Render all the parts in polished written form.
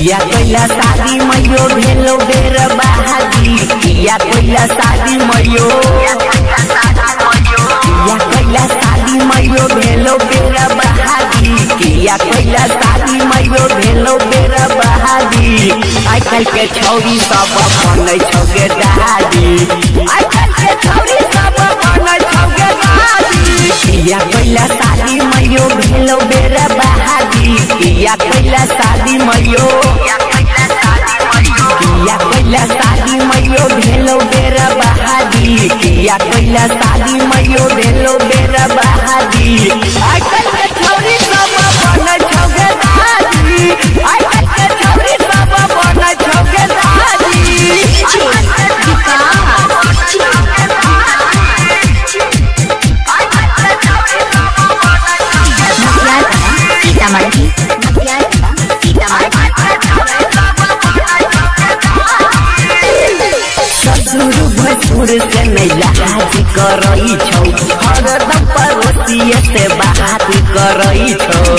या कोइला शादी मयो भेलो बेर बहादी या कोइला शादी मयो या कोइला शादी मयो भेलो बेर बहादी या कोइला शादी मयो भेलो बेर बहादी आई कल के छौरी सब बनै छौगे दादी आई कल के छौरी सब बनै छौगे दादी या कोइला शादी मयो भेलो बेर बहादी या कोइला शादी मयो या कोइला शादी मयो भेलो बेर बहादी या कोइला शादी मयो भेलो बेर बहादी आई कल के छौरी सब बनै छौगे दादी आई कल के छौरी सब बनै छौगे दादी भसुर से लाज करई छौ हरदम पड़ोसिए से बात करई छौ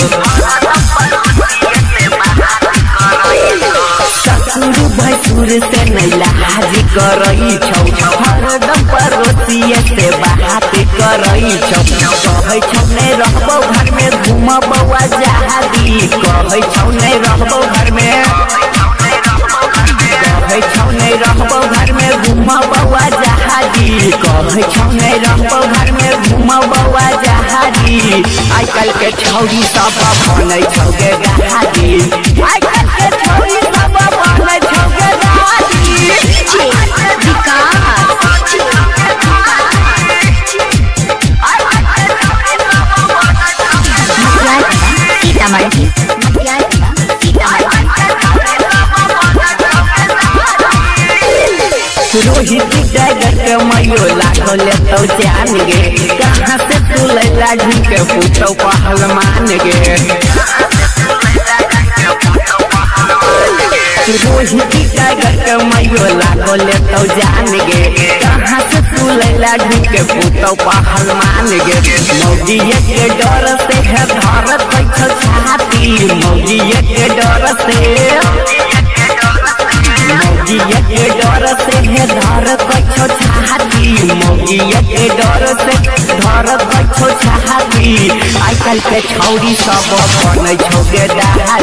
ससुर भसुर से लाज करई छौ हरदम पड़ोसिए से बात करई छौ कहै छौ नहीं रहबो घर में घूमबो आजादी कहै छौ नहीं रहबो घर में कहै छौ नहीं रहबो घर में घूमबो आजादी कहै छौ नहीं रहबो घर में घूमबो आजादी आई कल के छौरी सब बनै छौगे दादी आई कल के छौरी सब बनै छौगे दादी रोहित टाइगर के मयो लागल तो जान गे कहाँ से तू लैला ढूंढ के पूछो पहलवान गे रोहित टाइगर के मयो लागल तो जान गे कहाँ से तू लैला ढूंढ के पूछो पहलवान गे मौगिए के डर से है धरत बैठो छाती मौगिए के डर से मौगिया के डर से है धर कछो छाती मौगिया के डर से धर कछो छाती आई कल के छौरी सब बनै छौगे दादी